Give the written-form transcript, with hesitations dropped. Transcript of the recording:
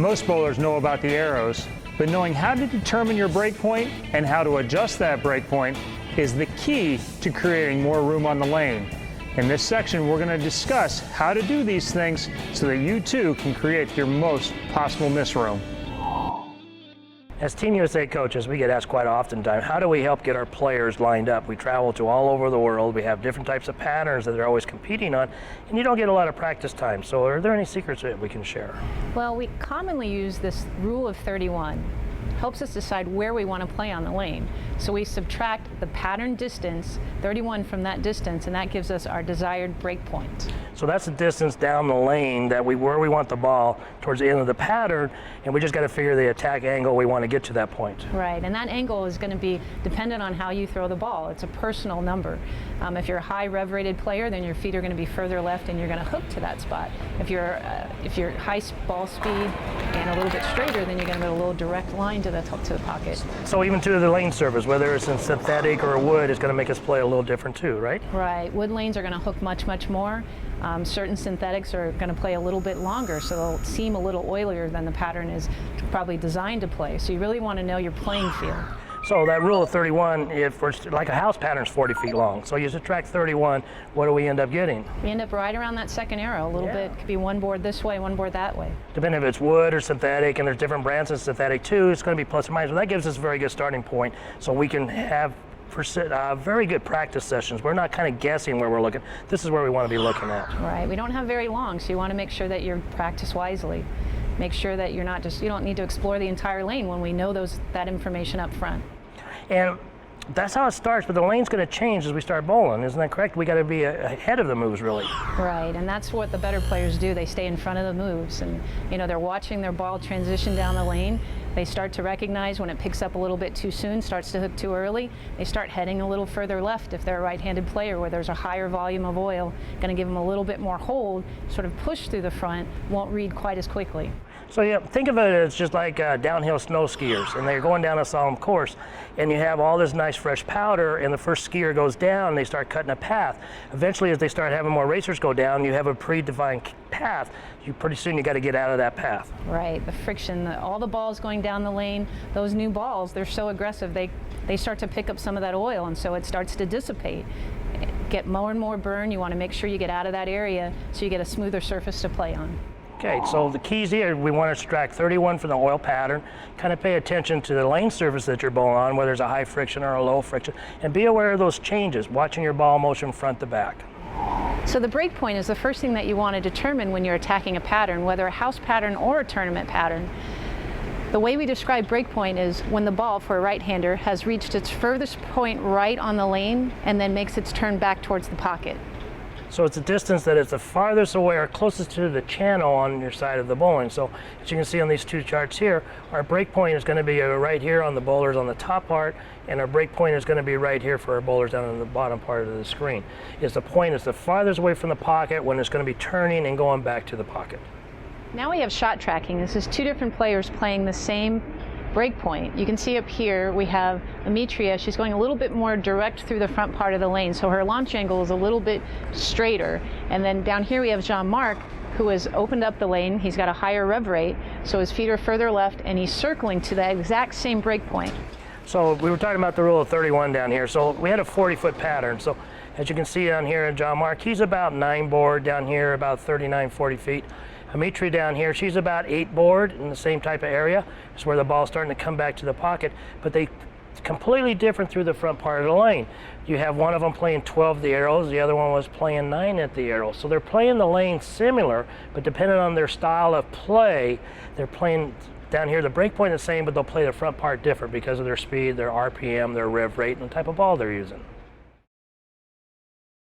Most bowlers know about the arrows, but knowing how to determine your break point and how to adjust that break point is the key to creating more room on the lane. In this section, we're going to discuss how to do these things so that you too can create your most possible miss room. As Team USA coaches, we get asked quite often, how do we help get our players lined up? We travel to all over the world. We have different types of patterns that they're always competing on, and you don't get a lot of practice time. So are there any secrets that we can share? Well, we commonly use this rule of 31. Helps us decide where we want to play on the lane. So we subtract the pattern distance, 31 from that distance, and that gives us our desired break point. So that's the distance down the lane that where we want the ball towards the end of the pattern, and we just got to figure the attack angle we want to get to that point. Right, and that angle is going to be dependent on how you throw the ball. It's a personal number. If you're a high rev rated player, then your feet are going to be further left and you're going to hook to that spot. If you're high ball speed and a little bit straighter, then you're going to get a little direct line to the pocket. So even to the lane surface, whether it's in synthetic or wood, it's going to make us play a little different too, right? Right. Wood lanes are going to hook much, much more. Certain synthetics are going to play a little bit longer, so they'll seem a little oilier than the pattern is probably designed to play. So you really want to know your playing field. So that rule of 31, if we're like a house pattern is 40 feet long, so you subtract 31, what do we end up getting? We end up right around that second arrow, a little bit. Could be one board this way, one board that way. Depending if it's wood or synthetic, and there's different brands of synthetic too, it's going to be plus or minus. But that gives us a very good starting point, so we can have very good practice sessions. We're not kind of guessing where we're looking. This is where we want to be looking at. Right. We don't have very long, so you want to make sure that you practice wisely. Make sure that you don't need to explore the entire lane when we know that information up front. And that's how it starts, but the lane's going to change as we start bowling. Isn't that correct? We got to be ahead of the moves, really. Right, and that's what the better players do. They stay in front of the moves, and they're watching their ball transition down the lane. They start to recognize when it picks up a little bit too soon, starts to hook too early. They start heading a little further left if they're a right-handed player where there's a higher volume of oil, going to give them a little bit more hold, sort of push through the front, won't read quite as quickly. So yeah, think of it as just like downhill snow skiers, and they're going down a solemn course, and you have all this nice fresh powder, and the first skier goes down, and they start cutting a path. Eventually, as they start having more racers go down, you have a predefined path. Pretty soon you got to get out of that path. Right, the friction, all the balls going down the lane, those new balls, they're so aggressive, they start to pick up some of that oil, and so it starts to dissipate. Get more and more burn. You want to make sure you get out of that area so you get a smoother surface to play on. Okay, so the keys here, we want to subtract 31 from the oil pattern. Kind of pay attention to the lane surface that you're bowling on, whether there's a high friction or a low friction, and be aware of those changes, watching your ball motion front to back. So the break point is the first thing that you want to determine when you're attacking a pattern, whether a house pattern or a tournament pattern. The way we describe break point is when the ball, for a right-hander, has reached its furthest point right on the lane and then makes its turn back towards the pocket. So it's a distance that is the farthest away or closest to the channel on your side of the bowling. So as you can see on these two charts here, our break point is going to be right here on the bowlers on the top part, and our break point is going to be right here for our bowlers down on the bottom part of the screen. The point is the farthest away from the pocket when it's going to be turning and going back to the pocket. Now we have shot tracking. This is two different players playing the same break point. You can see up here we have Ametria. She's going a little bit more direct through the front part of the lane, so her launch angle is a little bit straighter. And then down here we have Jean-Marc, who has opened up the lane. He's got a higher rev rate, so his feet are further left, and he's circling to the exact same break point. So we were talking about the rule of 31 down here. So we had a 40-foot pattern. So as you can see down here in Jean-Marc, he's about 9 board down here, about 39, 40 feet. Ametria down here, she's about 8 board in the same type of area. It's where the ball's starting to come back to the pocket, but they completely different through the front part of the lane. You have one of them playing 12 at the arrows, the other one was playing 9 at the arrows. So they're playing the lane similar, but depending on their style of play, they're playing down here, the break point is the same, but they'll play the front part different because of their speed, their RPM, their rev rate, and the type of ball they're using.